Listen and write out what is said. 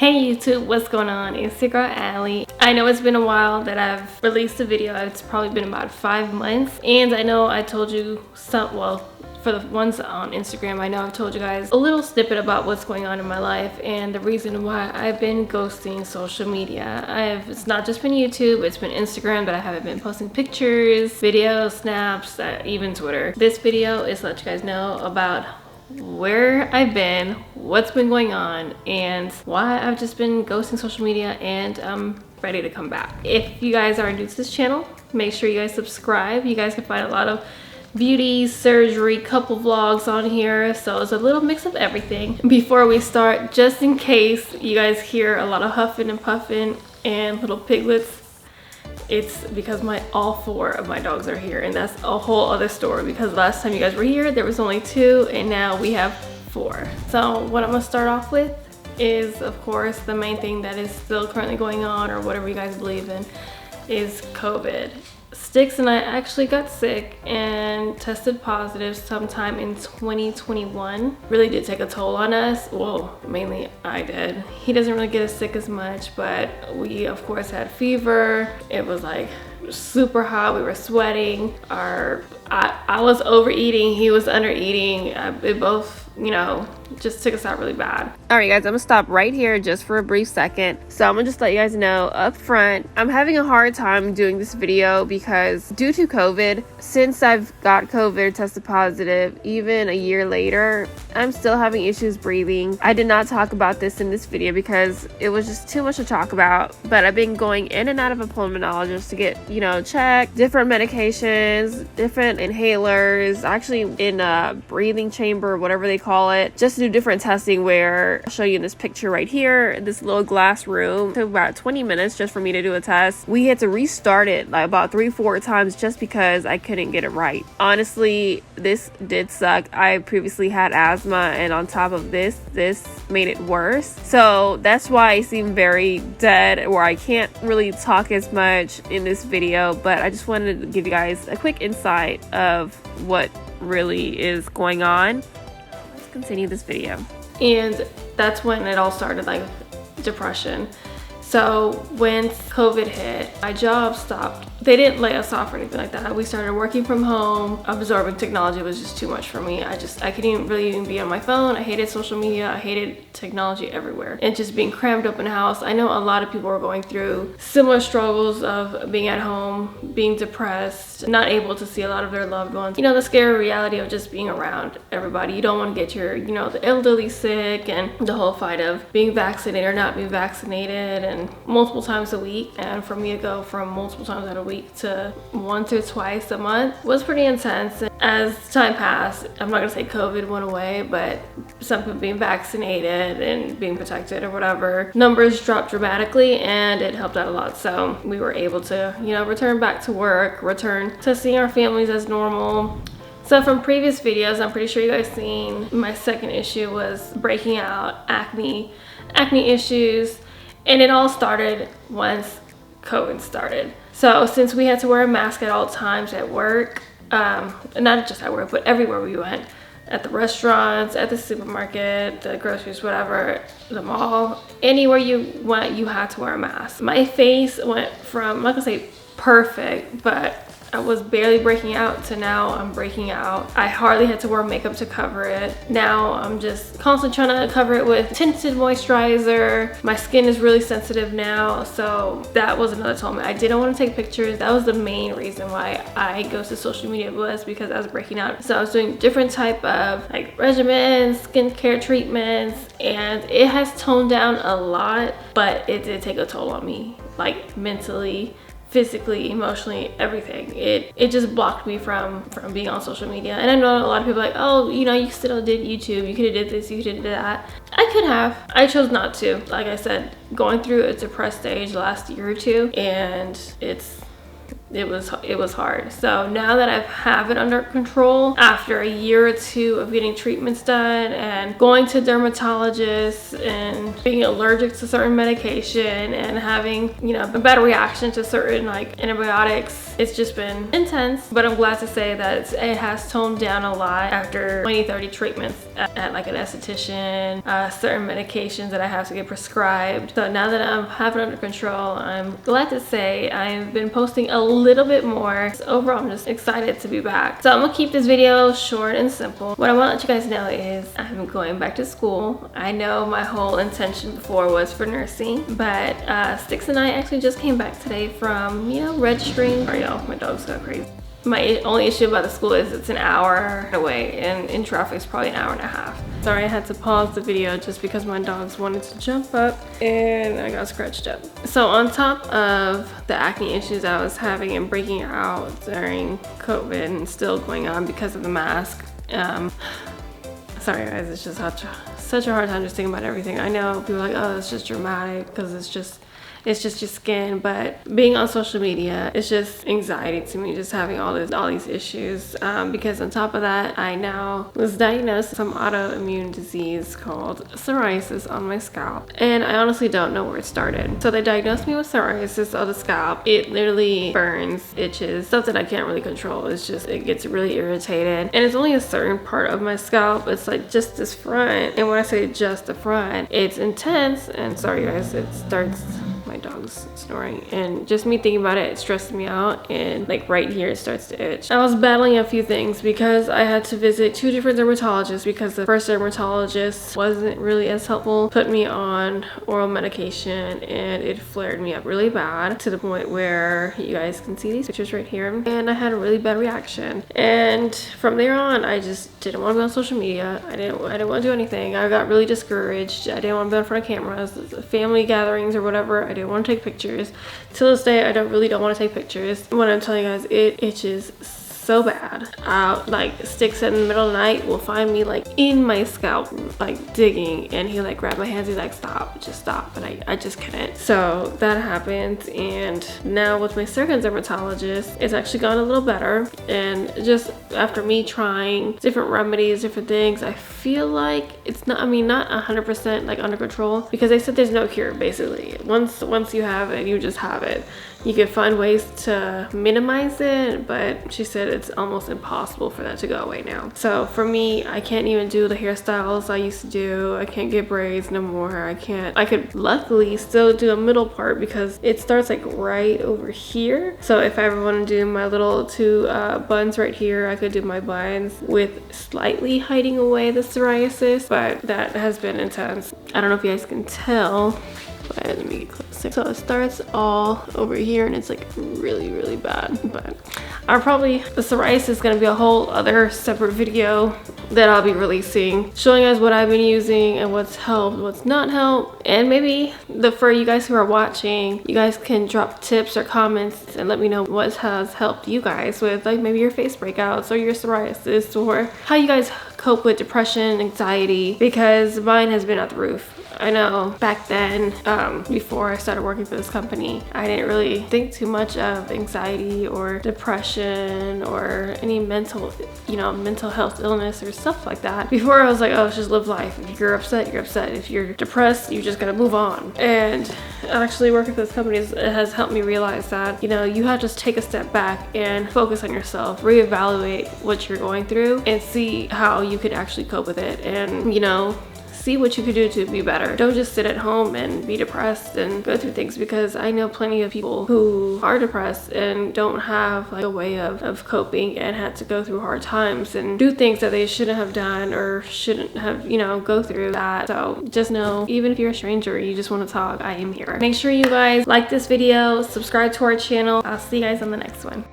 Hey YouTube, what's going on? It's your girl Alee. I know it's been a while that I've released a video. It's probably been about 5 months, and I know I told you some, well, for the ones on Instagram, I know I've told you guys a little snippet about what's going on in my life and the reason why I've been ghosting social media. It's not just been YouTube, it's been Instagram that I haven't been posting pictures, videos, snaps, even Twitter. This video is to let you guys know about where I've been, what's been going on, and why I've just been ghosting social media, and I'm ready to come back. If you guys are new to this channel, make sure you guys subscribe. You guys can find a lot of beauty, surgery, couple vlogs on here, so it's a little mix of everything. Before we start, just in case you guys hear a lot of huffing and puffing and little piglets, it's because all 4 of my dogs are here, and that's a whole other story because last time you guys were here there was only 2 and now we have 4. So what I'm gonna start off with is, of course, the main thing that is still currently going on, or whatever you guys believe in, is COVID. Sticks and I actually got sick and tested positive sometime in 2021. Really did take a toll on us. Well, mainly I did. He doesn't really get as sick as much, but we of course had fever. It was like super hot. We were sweating. I was overeating. He was undereating. It both, you know, just took us out really bad. All right, guys, I'm gonna stop right here just for a brief second. So I'm gonna just let you guys know up front, I'm having a hard time doing this video because due to COVID, since I've got COVID, tested positive, even a year later, I'm still having issues breathing. I did not talk about this in this video because it was just too much to talk about, but I've been going in and out of a pulmonologist to get, you know, checked, different medications, different inhalers, actually in a breathing chamber, whatever they call it, just to do different testing, where I'll show you in this picture right here, this little glass room. It took about 20 minutes just for me to do a test. We had to restart it like about 3-4 times just because I couldn't get it right. Honestly, this did suck. I previously had asthma, and on top of this made it worse. So that's why I seem very dead, or I can't really talk as much in this video, but I just wanted to give you guys a quick insight of what really is going on. Continue this video. And that's when it all started, like depression. So when COVID hit, my job stopped. They didn't lay us off or anything like that. We started working from home. Absorbing technology was just too much for me. I couldn't really even be on my phone. I hated social media. I hated technology everywhere. And just being crammed up in the house. I know a lot of people are going through similar struggles of being at home, being depressed, not able to see a lot of their loved ones. You know, the scary reality of just being around everybody. You don't want to get your, you know, the elderly sick, and the whole fight of being vaccinated or not being vaccinated, and multiple times a week. And for me to go from multiple times a week to once or twice a month was pretty intense. And as time passed, I'm not gonna say COVID went away, but some people being vaccinated and being protected or whatever, numbers dropped dramatically, and it helped out a lot. So we were able to, you know, return back to work, return to seeing our families as normal. So from previous videos, I'm pretty sure you guys seen my second issue was breaking out, acne issues. And it all started once COVID started. So since we had to wear a mask at all times at work, not just at work, but everywhere we went, at the restaurants, at the supermarket, the groceries, whatever, the mall, anywhere you went, you had to wear a mask. My face went from, I'm not gonna say perfect, but I was barely breaking out to now I'm breaking out. I hardly had to wear makeup to cover it. Now I'm just constantly trying to cover it with tinted moisturizer. My skin is really sensitive now, so that was another toll. I didn't want to take pictures. That was the main reason why I go to social media, was because I was breaking out. So I was doing different type of like regimens, skincare treatments, and it has toned down a lot, but it did take a toll on me, like mentally, physically, emotionally, everything. It just blocked me from being on social media. And I know a lot of people are like, oh, you know, you still did YouTube, you could have did this, you could have did that. I could have. I chose not to. Like I said, going through a depressed stage the last year or two, and it's it was hard. So now that I have it under control, after a year or two of getting treatments done and going to dermatologists and being allergic to certain medication and having, you know, a bad reaction to certain like antibiotics, it's just been intense. But I'm glad to say that it has toned down a lot after 20-30 treatments at like an esthetician, certain medications that I have to get prescribed. So now that I have it under control, I'm glad to say I've been posting a little bit more. So overall, I'm just excited to be back. So I'm gonna keep this video short and simple. What I want to let you guys know is I'm going back to school. I know my whole intention before was for nursing, but Sticks and I actually just came back today from, you know, registering. Sorry y'all, my dog's got crazy. My only issue about the school is it's an hour away, and in traffic it's probably an hour and a half. Sorry, I had to pause the video just because my dogs wanted to jump up and I got scratched up. So on top of the acne issues I was having and breaking out during COVID and still going on because of the mask, sorry guys, it's just such a hard time just thinking about everything. I know people are like, oh, it's just dramatic because it's just your skin, but being on social media, it's just anxiety to me, just having all these issues, because on top of that, I now was diagnosed with some autoimmune disease called psoriasis on my scalp, and I honestly don't know where it started. So they diagnosed me with psoriasis of the scalp. It literally burns, itches, stuff that I can't really control. It's just, it gets really irritated, and it's only a certain part of my scalp. It's like just this front, and when I say just the front, it's intense. And sorry guys, it starts, my dog's snoring, and just me thinking about it stresses me out, and like right here it starts to itch. I was battling a few things because I had to visit 2 different dermatologists because the first dermatologist wasn't really as helpful, put me on oral medication, and it flared me up really bad to the point where you guys can see these pictures right here, and I had a really bad reaction. And from there on, I just didn't want to be on social media. I didn't want to do anything. I got really discouraged. I didn't want to be in front of cameras, family gatherings or whatever. I didn't want to take pictures. Till this day, I really don't want to take pictures. When I'm telling you guys, it itches so bad. Like Sticks in the middle of the night will find me like in my scalp, like digging, and he'll like grab my hands. He's like, stop, just stop. But I just couldn't. So that happened, and now with my second dermatologist, it's actually gone a little better. And just after me trying different remedies, different things, I feel like it's not, I mean, not 100% like under control, because they said there's no cure basically. Once you have it, you just have it. You can find ways to minimize it, but she said it's almost impossible for that to go away now. So for me, I can't even do the hairstyles I used to do. I can't get braids no more. I could luckily still do a middle part because it starts like right over here. So if I ever want to do my little 2 buns right here, I could do my buns with slightly hiding away the psoriasis, but that has been intense. I don't know if you guys can tell, but let me get closer. So it starts all over here, and it's like really bad. But the psoriasis is going to be a whole other separate video that I'll be releasing, showing us what I've been using and what's helped, what's not helped. And maybe for you guys who are watching, you guys can drop tips or comments and let me know what has helped you guys with like maybe your face breakouts or your psoriasis, or how you guys cope with depression, anxiety, because mine has been at the roof. I know back then, before I started working for this company, I didn't really think too much of anxiety or depression or any mental health illness or stuff like that. Before, I was like, oh, it's just live life. If you're upset, you're upset. If you're depressed, you just gotta move on. And actually working for this company has helped me realize that, you have to just take a step back and focus on yourself, reevaluate what you're going through, and see how you could actually cope with it, and see what you can do to be better. Don't just sit at home and be depressed and go through things, because I know plenty of people who are depressed and don't have like a way of coping, and had to go through hard times and do things that they shouldn't have done or shouldn't have, go through that. So just know, even if you're a stranger, you just want to talk, I am here. Make sure you guys like this video, subscribe to our channel. I'll see you guys on the next one.